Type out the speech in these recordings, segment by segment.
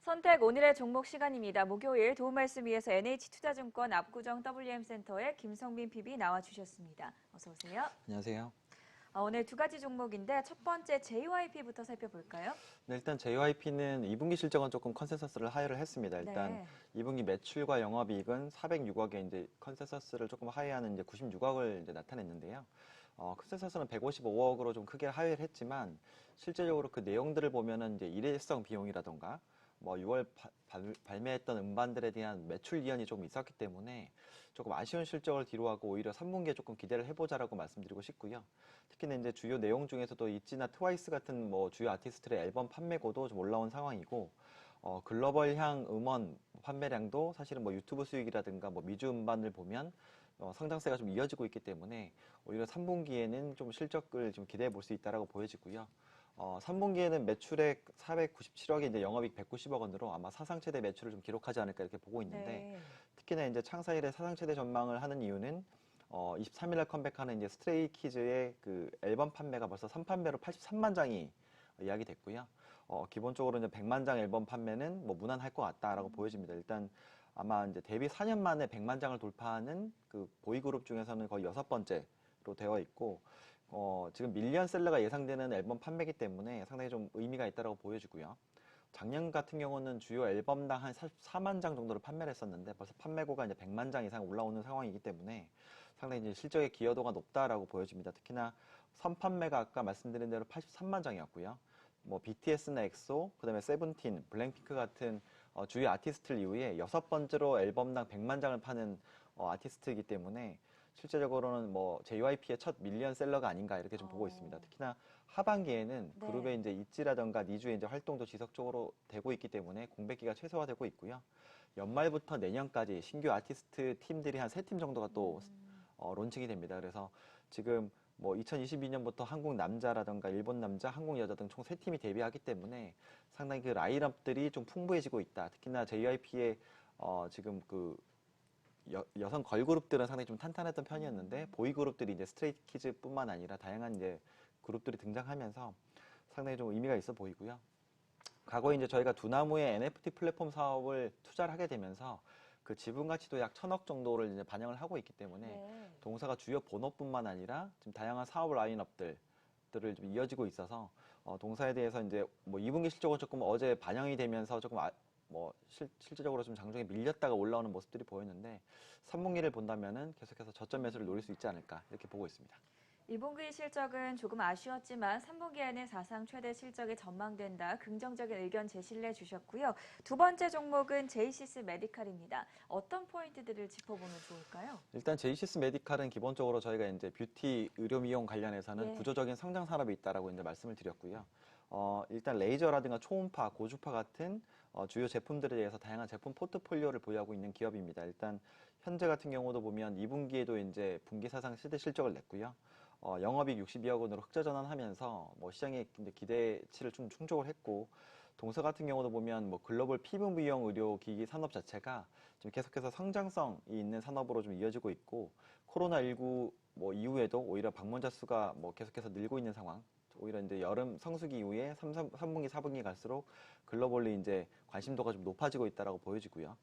선택 오늘의 종목 시간입니다. 목요일 도움 말씀 위해서 NH투자증권 압구정 WM센터의 김성민 PB 나와주셨습니다. 어서 오세요. 안녕하세요. 오늘 두 가지 종목인데 첫 번째 JYP부터 살펴볼까요? 네, 일단 JYP는 2분기 실적은 조금 컨센서스를 하회를 했습니다. 일단 네. 2분기 매출과 영업이익은 406억에 이제 컨센서스를 조금 하회하는 이제 96억을 이제 나타냈는데요. 컨센서스는 155억으로 좀 크게 하회를 했지만 실제적으로 그 내용들을 보면은 이제 일회성 비용이라던가 뭐 6월 발매했던 음반들에 대한 매출 이연이 좀 있었기 때문에 조금 아쉬운 실적을 뒤로하고 오히려 3분기에 조금 기대를 해보자라고 말씀드리고 싶고요. 특히나 이제 주요 내용 중에서도 있지나 트와이스 같은 뭐 주요 아티스트의 앨범 판매고도 좀 올라온 상황이고, 글로벌향 음원 판매량도 사실은 뭐 유튜브 수익이라든가 뭐 미주 음반을 보면 성장세가 좀 이어지고 있기 때문에 오히려 3분기에는 좀 실적을 좀 기대해 볼 수 있다라고 보여지고요. 3분기에는 매출액 497억에 이제 영업이익 190억 원으로 아마 사상 최대 매출을 좀 기록하지 않을까 이렇게 보고 있는데, 네. 특히나 이제 창사 이래 사상 최대 전망을 하는 이유는 23일 날 컴백하는 이제 스트레이키즈의 그 앨범 판매가 벌써 3판매로 83만 장이 이야기됐고요. 기본적으로 이제 100만 장 앨범 판매는 뭐 무난할 것 같다라고 보여집니다. 일단 아마 이제 데뷔 4년 만에 100만 장을 돌파하는 그 보이그룹 중에서는 거의 6번째로 되어 있고, 지금 밀리언셀러가 예상되는 앨범 판매이기 때문에 상당히 좀 의미가 있다고 보여지고요. 작년 같은 경우는 주요 앨범당 한 4만 장 정도를 판매를 했었는데 벌써 판매고가 이제 100만 장 이상 올라오는 상황이기 때문에 상당히 이제 실적의 기여도가 높다라고 보여집니다. 특히나 선판매가 아까 말씀드린 대로 83만 장이었고요. 뭐 BTS나 엑소, 그다음에 세븐틴, 블랙핑크 같은 주요 아티스트를 이후에 6번째로 앨범당 100만 장을 파는 아티스트이기 때문에 실제적으로는 뭐 JYP의 첫 밀리언셀러가 아닌가 이렇게 좀 보고 있습니다. 특히나 하반기에는 네. 그룹의 이제 있지라던가 니주의 이제 활동도 지속적으로 되고 있기 때문에 공백기가 최소화되고 있고요. 연말부터 내년까지 신규 아티스트 팀들이 한 3팀 정도가 또 론칭이 됩니다. 그래서 지금 뭐 2022년부터 한국 남자라던가 일본 남자, 한국 여자 등 총 3팀이 데뷔하기 때문에 상당히 그 라인업들이 좀 풍부해지고 있다. 특히나 JYP의 지금 그 여성 걸그룹들은 상당히 좀 탄탄했던 편이었는데 보이그룹들이 이제 스트레이키즈뿐만 아니라 다양한 이제 그룹들이 등장하면서 상당히 좀 의미가 있어 보이고요. 과거에 이제 저희가 두나무의 NFT 플랫폼 사업을 투자를 하게 되면서 그 지분 가치도 약 1,000억 정도를 이제 반영을 하고 있기 때문에 네. 동사가 주요 본업뿐만 아니라 지금 다양한 사업 라인업들을 좀 이어지고 있어서 동사에 대해서 이제 뭐 2분기 실적은 조금 어제 반영이 되면서 조금 뭐 실제적으로 좀 장중에 밀렸다가 올라오는 모습들이 보였는데 3분기를 본다면은 계속해서 저점 매수를 노릴 수 있지 않을까 이렇게 보고 있습니다. 2분기 실적은 조금 아쉬웠지만 3분기에는 사상 최대 실적이 전망된다. 긍정적인 의견 제시를 해주셨고요. 두 번째 종목은 제이시스 메디칼입니다. 어떤 포인트들을 짚어보면 좋을까요? 일단 제이시스 메디칼은 기본적으로 저희가 이제 뷰티 의료 미용 관련해서는 예. 구조적인 성장 산업이 있다라고 이제 말씀을 드렸고요. 일단 레이저라든가 초음파, 고주파 같은 주요 제품들에 대해서 다양한 제품 포트폴리오를 보유하고 있는 기업입니다. 일단 현재 같은 경우도 보면 2분기에도 이제 분기 사상 최대 실적을 냈고요. 영업이익 62억 원으로 흑자 전환하면서 뭐 시장의 기대치를 좀 충족을 했고, 동서 같은 경우도 보면 뭐 글로벌 피부 미용 의료기기 산업 자체가 좀 계속해서 성장성이 있는 산업으로 좀 이어지고 있고, 코로나19 뭐 이후에도 오히려 방문자 수가 뭐 계속해서 늘고 있는 상황. 오히려 이제 여름 성수기 이후에 3분기, 4분기 갈수록 글로벌리 이제 관심도가 좀 높아지고 있다라고 보여지고요.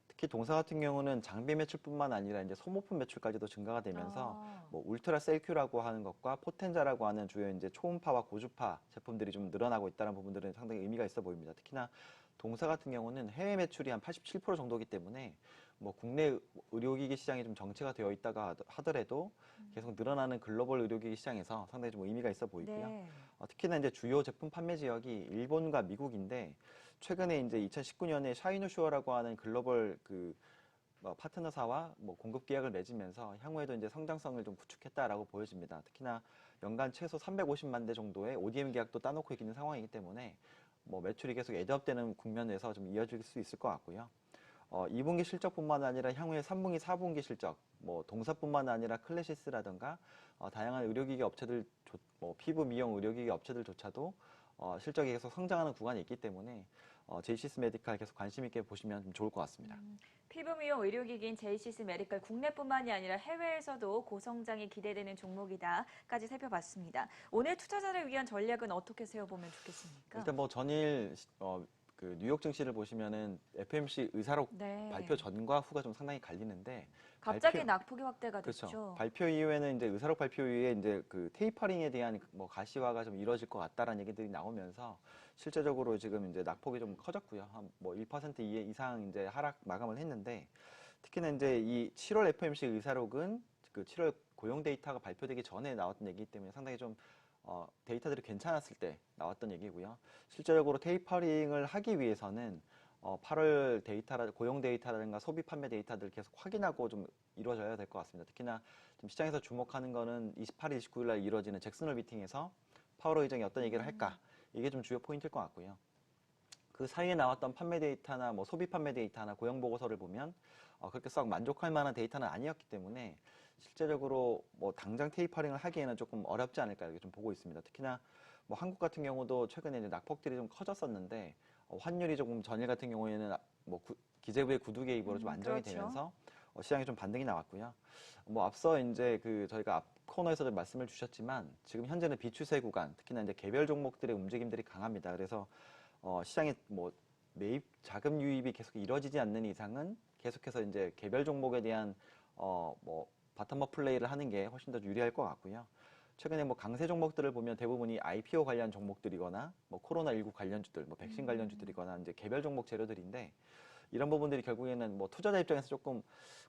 특히 동사 같은 경우는 장비 매출뿐만 아니라 이제 소모품 매출까지도 증가가 되면서 아. 뭐 울트라 셀큐라고 하는 것과 포텐자라고 하는 주요 이제 초음파와 고주파 제품들이 좀 늘어나고 있다는 부분들은 상당히 의미가 있어 보입니다. 특히나 동사 같은 경우는 해외 매출이 한 87% 정도이기 때문에 뭐 국내 의료기기 시장이 좀 정체가 되어 있다가 하더라도 계속 늘어나는 글로벌 의료기기 시장에서 상당히 좀 의미가 있어 보이고요. 네. 특히나 이제 주요 제품 판매 지역이 일본과 미국인데, 최근에 이제 2019년에 샤이노슈어라고 하는 글로벌 뭐 파트너사와 뭐 공급 계약을 맺으면서 향후에도 이제 성장성을 좀 구축했다라고 보여집니다. 특히나 연간 최소 350만 대 정도의 ODM 계약도 따놓고 있는 상황이기 때문에 뭐 매출이 계속 애드업되는 국면에서 좀 이어질 수 있을 것 같고요. 2분기 실적뿐만 아니라 향후에 3분기, 4분기 실적, 뭐 동사뿐만 아니라 클래시스라든가 다양한 의료기기 업체들, 뭐 피부 미용 의료기기 업체들조차도 실적이 계속 성장하는 구간이 있기 때문에 제이시스 메디칼 계속 관심 있게 보시면 좀 좋을 것 같습니다. 피부 미용 의료기기인 제이시스 메디칼 국내뿐만이 아니라 해외에서도 고성장이 기대되는 종목이다까지 살펴봤습니다. 오늘 투자자를 위한 전략은 어떻게 세워보면 좋겠습니까? 일단 뭐 전일 그 뉴욕 증시를 보시면은 FOMC 의사록 네. 발표 전과 후가 좀 상당히 갈리는데 갑자기 발표- 낙폭이 확대가 그렇죠. 됐죠. 발표 이후에는 이제 의사록 발표 이후에 이제 그 테이퍼링에 대한 뭐 가시화가 좀 이루어질 것 같다라는 얘기들이 나오면서 실제적으로 지금 이제 낙폭이 좀 커졌고요. 한 뭐 1% 이상 이제 하락 마감을 했는데 특히나 이제 이 7월 FOMC 의사록은 그 7월 고용 데이터가 발표되기 전에 나왔던 얘기이기 때문에 상당히 좀 데이터들이 괜찮았을 때 나왔던 얘기고요. 실제적으로 테이퍼링을 하기 위해서는 8월 고용 데이터라든가 소비 판매 데이터들 계속 확인하고 좀 이루어져야 될 것 같습니다. 특히나 좀 시장에서 주목하는 거는 28일, 29일 날 이루어지는 잭슨홀 미팅에서 파월 의장이 어떤 얘기를 할까? 이게 좀 주요 포인트일 것 같고요. 그 사이에 나왔던 판매 데이터나 뭐 소비 판매 데이터나 고용 보고서를 보면 그렇게 썩 만족할 만한 데이터는 아니었기 때문에 실제적으로 뭐 당장 테이퍼링을 하기에는 조금 어렵지 않을까 이렇게 좀 보고 있습니다. 특히나 뭐 한국 같은 경우도 최근에 이제 낙폭들이 좀 커졌었는데 환율이 조금 전일 같은 경우에는 뭐 기재부의 구두 개입으로 좀 안정이 그렇죠. 되면서 시장에 좀 반등이 나왔고요. 뭐 앞서 이제 그 저희가 앞 코너에서도 말씀을 주셨지만 지금 현재는 비추세 구간, 특히나 이제 개별 종목들의 움직임들이 강합니다. 그래서 시장에 뭐 매입 자금 유입이 계속 이루어지지 않는 이상은 계속해서 이제 개별 종목에 대한 뭐 바텀업 플레이를 하는 게 훨씬 더 유리할 것 같고요. 최근에 뭐 강세 종목들을 보면 대부분이 IPO 관련 종목들이거나 뭐 코로나19 관련주들, 뭐 백신 관련주들이거나 이제 개별 종목 재료들인데 이런 부분들이 결국에는 뭐 투자자 입장에서 조금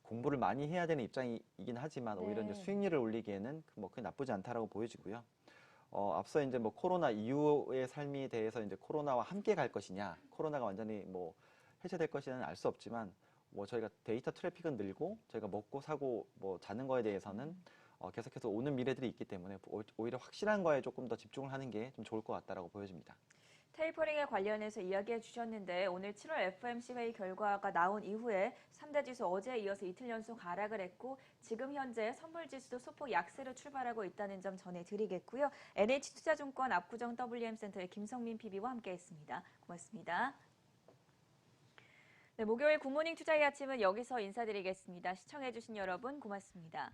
공부를 많이 해야 되는 입장이긴 하지만 오히려 이제 네. 수익률을 올리기에는 뭐 그게 나쁘지 않다라고 보여지고요. 앞서 이제 뭐 코로나 이후의 삶에 대해서 이제 코로나와 함께 갈 것이냐, 코로나가 완전히 뭐 해제될 것이냐는 알 수 없지만 뭐 저희가 데이터 트래픽은 늘고 저희가 먹고 사고 뭐 자는 거에 대해서는 계속해서 오는 미래들이 있기 때문에 오히려 확실한 거에 조금 더 집중을 하는 게 좀 좋을 것 같다라고 보여집니다. 테이퍼링에 관련해서 이야기해 주셨는데 오늘 7월 FOMC 회의 결과가 나온 이후에 3대 지수 어제에 이어서 이틀 연속 하락을 했고 지금 현재 선물 지수도 소폭 약세로 출발하고 있다는 점 전해드리겠고요. NH투자증권 압구정 WM센터의 김성민 PB와 함께했습니다. 고맙습니다. 네, 목요일 굿모닝 투자의 아침은 여기서 인사드리겠습니다. 시청해주신 여러분 고맙습니다.